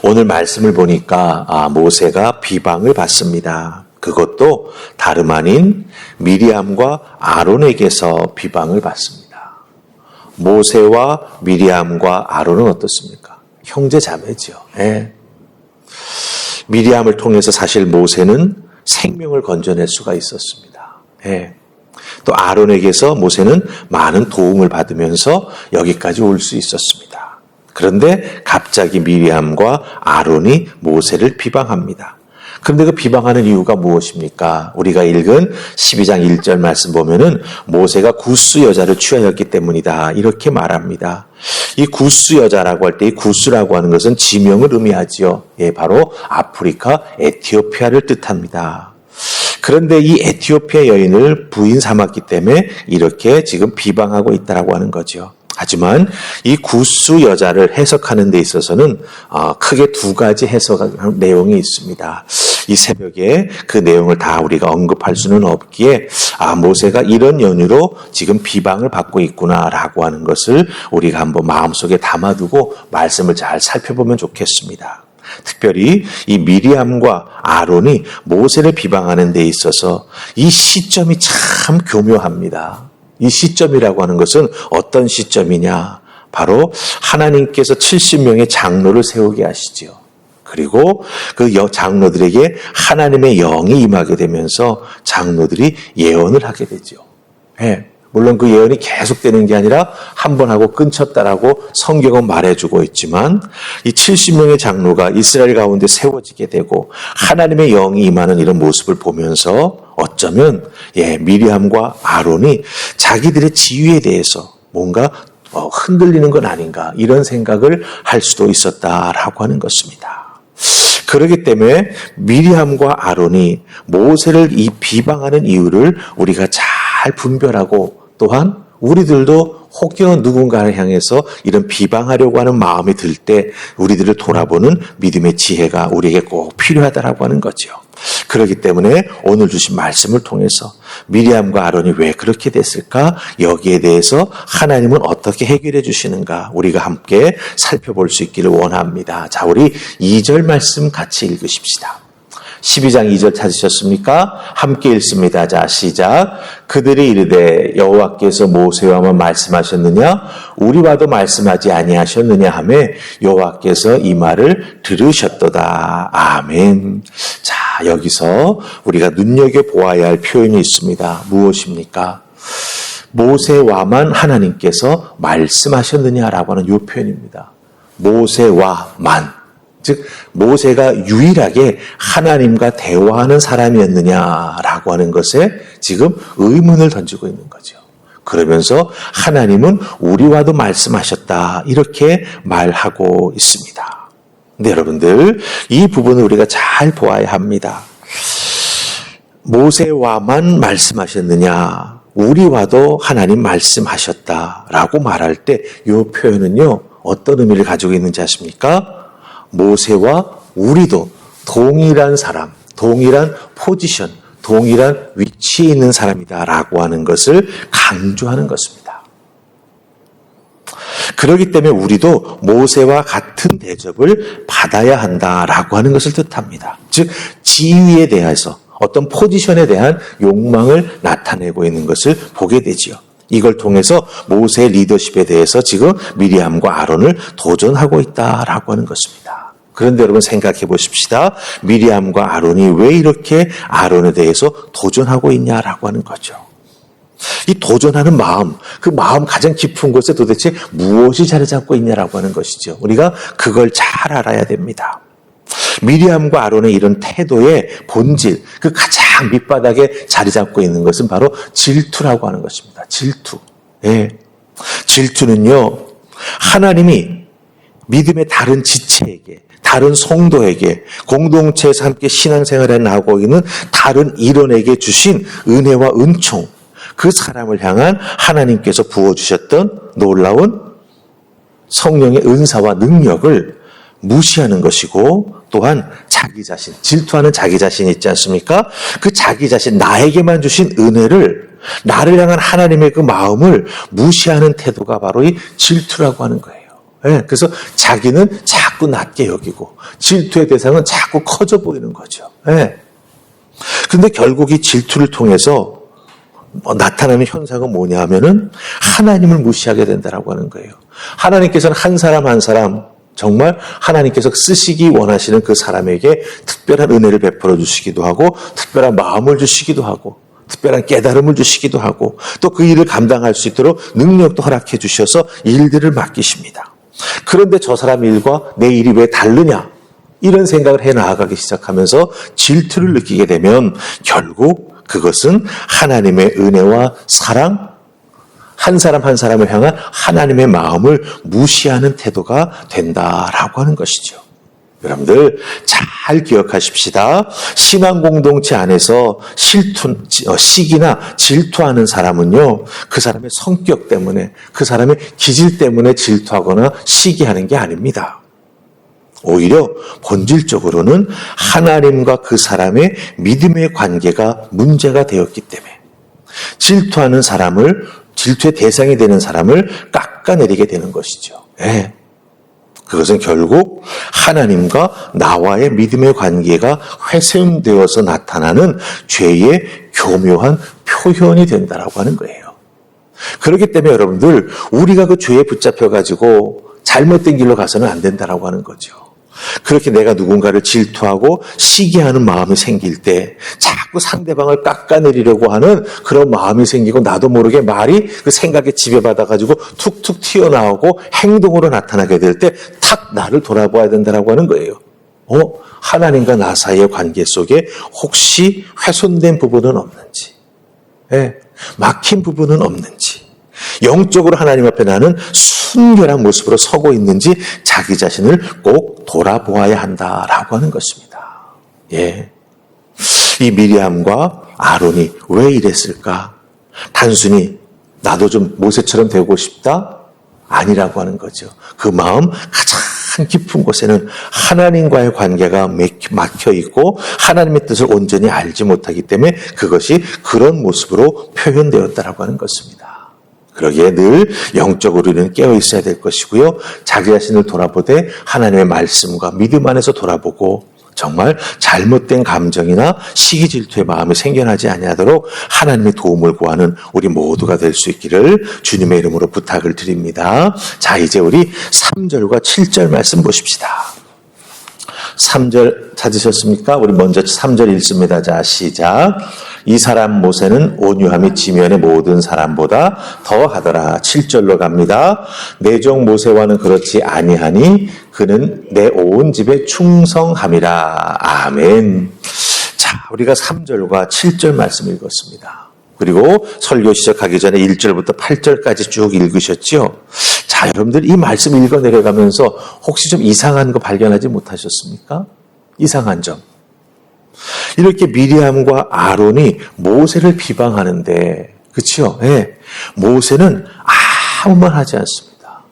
오늘 말씀을 보니까 모세가 비방을 받습니다. 그것도 다름 아닌 미리암과 아론에게서 비방을 받습니다. 모세와 미리암과 아론은 어떻습니까? 형제 자매죠. 예. 미리암을 통해서 사실 모세는 생명을 건져낼 수가 있었습니다. 예. 또 아론에게서 모세는 많은 도움을 받으면서 여기까지 올 수 있었습니다. 그런데 갑자기 미리암과 아론이 모세를 비방합니다. 그런데 그 비방하는 이유가 무엇입니까? 우리가 읽은 12장 1절 말씀 보면은 모세가 구스 여자를 취하였기 때문이다. 이렇게 말합니다. 이 구스 여자라고 할 때 이 구스라고 하는 것은 지명을 의미하지요. 예, 바로 아프리카 에티오피아를 뜻합니다. 그런데 이 에티오피아 여인을 부인 삼았기 때문에 이렇게 지금 비방하고 있다라고 하는 거죠. 하지만 이 구스 여자를 해석하는 데 있어서는 크게 두 가지 해석 내용이 있습니다. 이 새벽에 그 내용을 다 우리가 언급할 수는 없기에 모세가 이런 연유로 지금 비방을 받고 있구나라고 하는 것을 우리가 한번 마음속에 담아두고 말씀을 잘 살펴보면 좋겠습니다. 특별히 이 미리암과 아론이 모세를 비방하는 데 있어서 이 시점이 참 교묘합니다. 이 시점이라고 하는 것은 어떤 시점이냐? 바로 하나님께서 70명의 장로를 세우게 하시지요. 그리고 그 장로들에게 하나님의 영이 임하게 되면서 장로들이 예언을 하게 되죠. 예. 물론 그 예언이 계속되는 게 아니라 한 번 하고 끊쳤다라고 성경은 말해주고 있지만 이 70명의 장로가 이스라엘 가운데 세워지게 되고 하나님의 영이 임하는 이런 모습을 보면서 어쩌면 미리암과 아론이 자기들의 지위에 대해서 뭔가 흔들리는 건 아닌가 이런 생각을 할 수도 있었다라고 하는 것입니다. 그렇기 때문에 미리암과 아론이 모세를 이 비방하는 이유를 우리가 잘 분별하고 또한 우리들도 혹여 누군가를 향해서 이런 비방하려고 하는 마음이 들 때 우리들을 돌아보는 믿음의 지혜가 우리에게 꼭 필요하다라고 하는 거죠. 그렇기 때문에 오늘 주신 말씀을 통해서 미리암과 아론이 왜 그렇게 됐을까? 여기에 대해서 하나님은 어떻게 해결해 주시는가? 우리가 함께 살펴볼 수 있기를 원합니다. 자, 우리 2절 말씀 같이 읽으십시다. 12장 2절 찾으셨습니까? 함께 읽습니다. 자, 시작. 그들이 이르되 여호와께서 모세와만 말씀하셨느냐? 우리와도 말씀하지 아니하셨느냐 하며 여호와께서 이 말을 들으셨도다. 아멘. 자, 여기서 우리가 눈여겨보아야 할 표현이 있습니다. 무엇입니까? 모세와만 하나님께서 말씀하셨느냐라고 하는 이 표현입니다. 모세와만. 즉 모세가 유일하게 하나님과 대화하는 사람이었느냐라고 하는 것에 지금 의문을 던지고 있는 거죠. 그러면서 하나님은 우리와도 말씀하셨다 이렇게 말하고 있습니다. 근데 여러분들 이 부분을 우리가 잘 보아야 합니다. 모세와만 말씀하셨느냐 우리와도 하나님 말씀하셨다라고 말할 때 이 표현은요 어떤 의미를 가지고 있는지 아십니까? 모세와 우리도 동일한 사람, 동일한 포지션, 동일한 위치에 있는 사람이다라고 하는 것을 강조하는 것입니다. 그렇기 때문에 우리도 모세와 같은 대접을 받아야 한다라고 하는 것을 뜻합니다. 즉 지위에 대해서 어떤 포지션에 대한 욕망을 나타내고 있는 것을 보게 되지요. 이걸 통해서 모세의 리더십에 대해서 지금 미리암과 아론을 도전하고 있다라고 하는 것입니다. 그런데 여러분 생각해 보십시다. 미리암과 아론이 왜 이렇게 아론에 대해서 도전하고 있냐라고 하는 거죠. 이 도전하는 마음, 그 마음 가장 깊은 곳에 도대체 무엇이 자리 잡고 있냐라고 하는 것이죠. 우리가 그걸 잘 알아야 됩니다. 미리암과 아론의 이런 태도의 본질, 그 가장 밑바닥에 자리 잡고 있는 것은 바로 질투라고 하는 것입니다. 질투. 예. 질투는요, 하나님이 믿음의 다른 지체에게, 다른 성도에게, 공동체에서 함께 신앙생활에 나오고 있는 다른 일원에게 주신 은혜와 은총, 그 사람을 향한 하나님께서 부어주셨던 놀라운 성령의 은사와 능력을 무시하는 것이고 또한 자기 자신, 질투하는 자기 자신이 있지 않습니까? 그 자기 자신, 나에게만 주신 은혜를 나를 향한 하나님의 그 마음을 무시하는 태도가 바로 이 질투라고 하는 거예요. 네, 그래서 자기는 자꾸 자꾸 낮게 여기고 질투의 대상은 자꾸 커져 보이는 거죠. 예. 그런데 결국 이 질투를 통해서 나타나는 현상은 뭐냐 하면은 하나님을 무시하게 된다라고 하는 거예요. 하나님께서는 한 사람 한 사람 정말 하나님께서 쓰시기 원하시는 그 사람에게 특별한 은혜를 베풀어 주시기도 하고 특별한 마음을 주시기도 하고 특별한 깨달음을 주시기도 하고 또 그 일을 감당할 수 있도록 능력도 허락해 주셔서 일들을 맡기십니다. 그런데 저 사람 일과 내 일이 왜 다르냐? 이런 생각을 해 나아가기 시작하면서 질투를 느끼게 되면 결국 그것은 하나님의 은혜와 사랑, 한 사람 한 사람을 향한 하나님의 마음을 무시하는 태도가 된다라고 하는 것이죠. 여러분들 잘 기억하십시다. 신앙 공동체 안에서 시기나 질투하는 사람은요, 그 사람의 성격 때문에, 그 사람의 기질 때문에 질투하거나 시기하는 게 아닙니다. 오히려 본질적으로는 하나님과 그 사람의 믿음의 관계가 문제가 되었기 때문에 질투하는 사람을, 질투의 대상이 되는 사람을 깎아내리게 되는 것이죠. 네. 그것은 결국 하나님과 나와의 믿음의 관계가 훼손되어서 나타나는 죄의 교묘한 표현이 된다라고 하는 거예요. 그렇기 때문에 여러분들, 우리가 그 죄에 붙잡혀가지고 잘못된 길로 가서는 안 된다라고 하는 거죠. 그렇게 내가 누군가를 질투하고 시기하는 마음이 생길 때 자꾸 상대방을 깎아내리려고 하는 그런 마음이 생기고 나도 모르게 말이 그 생각에 지배받아가지고 툭툭 튀어나오고 행동으로 나타나게 될 때 탁 나를 돌아봐야 된다라고 하는 거예요. 하나님과 나 사이의 관계 속에 혹시 훼손된 부분은 없는지, 막힌 부분은 없는지, 영적으로 하나님 앞에 나는 순결한 모습으로 서고 있는지 자기 자신을 꼭 돌아보아야 한다라고 하는 것입니다. 예. 이 미리암과 아론이 왜 이랬을까? 단순히 나도 좀 모세처럼 되고 싶다? 아니라고 하는 거죠. 그 마음 가장 깊은 곳에는 하나님과의 관계가 막혀 있고 하나님의 뜻을 온전히 알지 못하기 때문에 그것이 그런 모습으로 표현되었다라고 하는 것입니다. 그러기에 늘 영적으로 우리는 깨어 있어야 될 것이고요. 자기 자신을 돌아보되 하나님의 말씀과 믿음 안에서 돌아보고 정말 잘못된 감정이나 시기 질투의 마음이 생겨나지 아니하도록 하나님의 도움을 구하는 우리 모두가 될 수 있기를 주님의 이름으로 부탁을 드립니다. 자, 이제 우리 3절과 7절 말씀 보십시다. 3절 찾으셨습니까? 우리 먼저 3절 읽습니다. 자, 시작. 이 사람 모세는 온유함이 지면의 모든 사람보다 더하더라. 7절로 갑니다. 내 종 모세와는 그렇지 아니하니 그는 내 온 집에 충성함이라. 아멘. 자, 우리가 3절과 7절 말씀 읽었습니다. 그리고 설교 시작하기 전에 1절부터 8절까지 쭉 읽으셨죠? 자, 여러분들 이 말씀 읽어 내려가면서 혹시 좀 이상한 거 발견하지 못하셨습니까? 이상한 점. 이렇게 미리암과 아론이 모세를 비방하는데, 그렇죠? 예. 모세는 아무 말 하지 않습니다.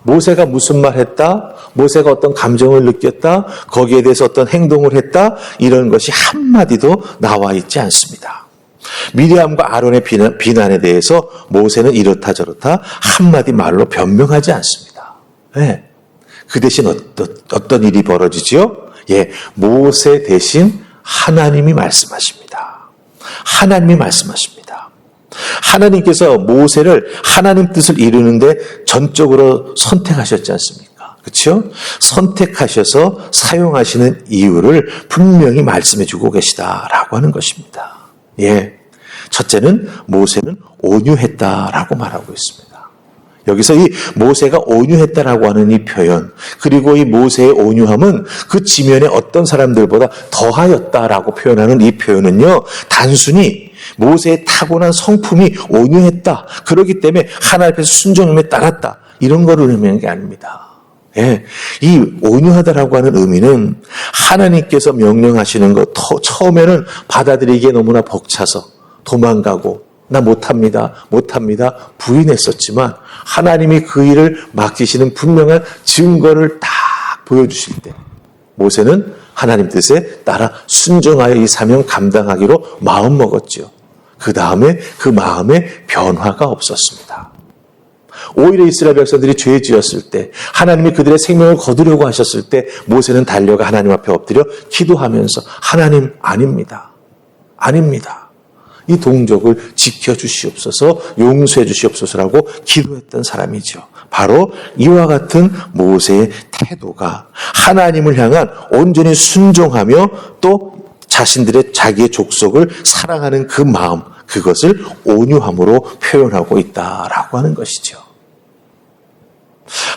모세가 무슨 말 했다? 모세가 어떤 감정을 느꼈다? 거기에 대해서 어떤 행동을 했다? 이런 것이 한마디도 나와 있지 않습니다. 미리암과 아론의 비난에 대해서 모세는 이렇다 저렇다 한마디 말로 변명하지 않습니다. 예. 그 대신 어떤 일이 벌어지죠? 예. 모세 대신 하나님이 말씀하십니다. 하나님이 말씀하십니다. 하나님께서 모세를 하나님 뜻을 이루는데 전적으로 선택하셨지 않습니까? 그렇죠? 선택하셔서 사용하시는 이유를 분명히 말씀해 주고 계시다라고 하는 것입니다. 예. 첫째는 모세는 온유했다라고 말하고 있습니다. 여기서 이 모세가 온유했다라고 하는 이 표현, 그리고 이 모세의 온유함은 그 지면에 어떤 사람들보다 더하였다라고 표현하는 이 표현은요, 단순히 모세의 타고난 성품이 온유했다, 그렇기 때문에 하나님 앞에서 순종함에 따랐다, 이런 거를 의미하는 게 아닙니다. 예, 이 온유하다라고 하는 의미는 하나님께서 명령하시는 것 처음에는 받아들이기에 너무나 벅차서 도망가고 나 못합니다 부인했었지만 하나님이 그 일을 맡기시는 분명한 증거를 딱 보여주실 때 모세는 하나님 뜻에 따라 순종하여 이 사명 감당하기로 마음먹었죠. 그 다음에 그 마음에 변화가 없었습니다. 오히려 이스라엘 백성들이 죄 지었을 때, 하나님이 그들의 생명을 거두려고 하셨을 때 모세는 달려가 하나님 앞에 엎드려 기도하면서 하나님 아닙니다. 아닙니다. 이 동족을 지켜주시옵소서, 용서해 주시옵소서라고 기도했던 사람이죠. 바로 이와 같은 모세의 태도가 하나님을 향한 온전히 순종하며 또 자기의 족속을 사랑하는 그 마음, 그것을 온유함으로 표현하고 있다라고 하는 것이죠.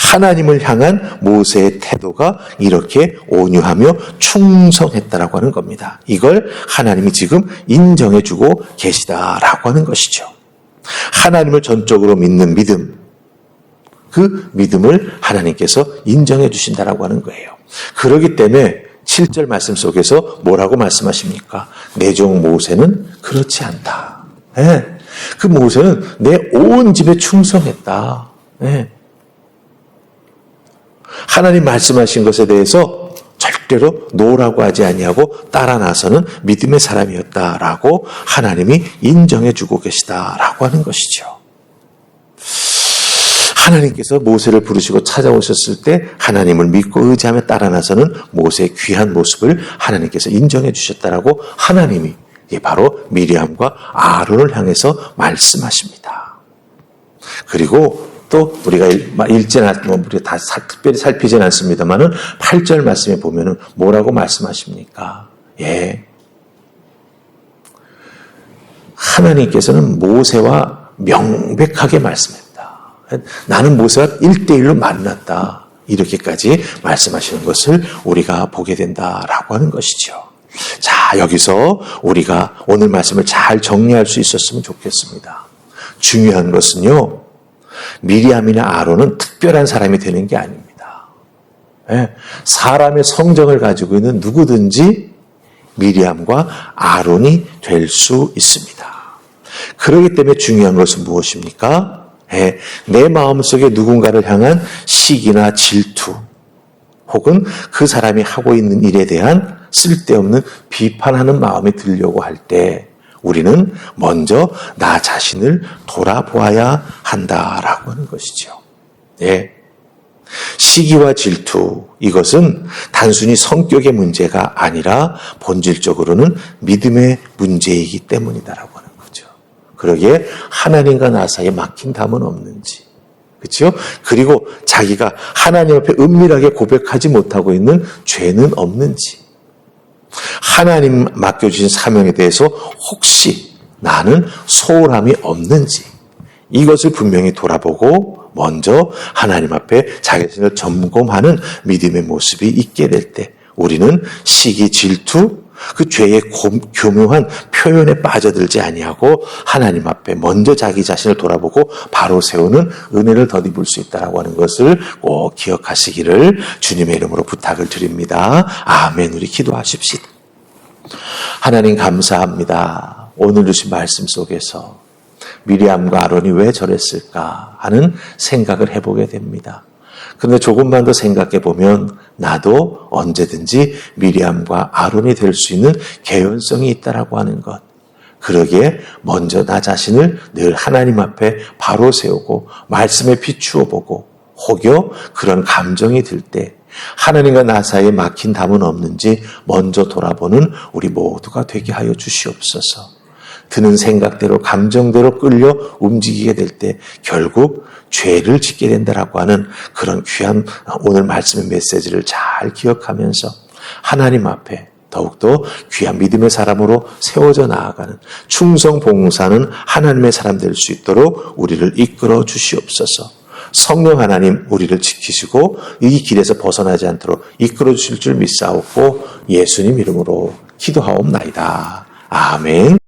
하나님을 향한 모세의 태도가 이렇게 온유하며 충성했다라고 하는 겁니다. 이걸 하나님이 지금 인정해주고 계시다라고 하는 것이죠. 하나님을 전적으로 믿는 믿음, 그 믿음을 하나님께서 인정해 주신다라고 하는 거예요. 그렇기 때문에 7절 말씀 속에서 뭐라고 말씀하십니까? 내 종 모세는 그렇지 않다. 네. 그 모세는 내 온 집에 충성했다. 네. 하나님 말씀하신 것에 대해서 절대로 노라고 하지 아니하고 따라 나서는 믿음의 사람이었다라고 하나님이 인정해 주고 계시다라고 하는 것이죠. 하나님께서 모세를 부르시고 찾아오셨을 때 하나님을 믿고 의지하며 따라 나서는 모세의 귀한 모습을 하나님께서 인정해 주셨다라고 하나님이 바로 미리암과 아론을 향해서 말씀하십니다. 그리고 또 우리가 우리가 다 특별히 살피진 않습니다만은 8절 말씀에 보면은 뭐라고 말씀하십니까? 예. 하나님께서는 모세와 명백하게 말씀합니다. 나는 모세와 1대1로 만났다. 이렇게까지 말씀하시는 것을 우리가 보게 된다라고 하는 것이죠. 자, 여기서 우리가 오늘 말씀을 잘 정리할 수 있었으면 좋겠습니다. 중요한 것은요, 미리암이나 아론은 특별한 사람이 되는 게 아닙니다. 사람의 성정을 가지고 있는 누구든지 미리암과 아론이 될 수 있습니다. 그렇기 때문에 중요한 것은 무엇입니까? 내 마음속에 누군가를 향한 시기나 질투 혹은 그 사람이 하고 있는 일에 대한 쓸데없는 비판하는 마음이 들려고 할 때 우리는 먼저 나 자신을 돌아보아야 한다라고 하는 것이죠. 예. 시기와 질투, 이것은 단순히 성격의 문제가 아니라 본질적으로는 믿음의 문제이기 때문이다라고 하는 거죠. 그러기에 하나님과 나 사이에 막힌 담은 없는지, 그렇죠? 그리고 자기가 하나님 앞에 은밀하게 고백하지 못하고 있는 죄는 없는지, 하나님 맡겨주신 사명에 대해서 혹시 나는 소홀함이 없는지, 이것을 분명히 돌아보고 먼저 하나님 앞에 자기 자신을 점검하는 믿음의 모습이 있게 될 때 우리는 시기, 질투, 그 죄의 교묘한 표현에 빠져들지 아니하고 하나님 앞에 먼저 자기 자신을 돌아보고 바로 세우는 은혜를 덧입을 수 있다고 하는 것을 꼭 기억하시기를 주님의 이름으로 부탁을 드립니다. 아멘. 우리 기도하십시다. 하나님 감사합니다. 오늘 주신 말씀 속에서 미리암과 아론이 왜 저랬을까 하는 생각을 해보게 됩니다. 그런데 조금만 더 생각해 보면 나도 언제든지 미리암과 아론이 될 수 있는 개연성이 있다라고 하는 것. 그러기에 먼저 나 자신을 늘 하나님 앞에 바로 세우고 말씀에 비추어 보고 혹여 그런 감정이 들 때 하나님과 나 사이에 막힌 담은 없는지 먼저 돌아보는 우리 모두가 되게 하여 주시옵소서. 드는 생각대로 감정대로 끌려 움직이게 될 때 결국 죄를 짓게 된다라고 하는 그런 귀한 오늘 말씀의 메시지를 잘 기억하면서 하나님 앞에 더욱더 귀한 믿음의 사람으로 세워져 나아가는 충성 봉사는 하나님의 사람 될 수 있도록 우리를 이끌어 주시옵소서. 성령 하나님 우리를 지키시고 이 길에서 벗어나지 않도록 이끌어 주실 줄 믿사옵고 예수님 이름으로 기도하옵나이다. 아멘.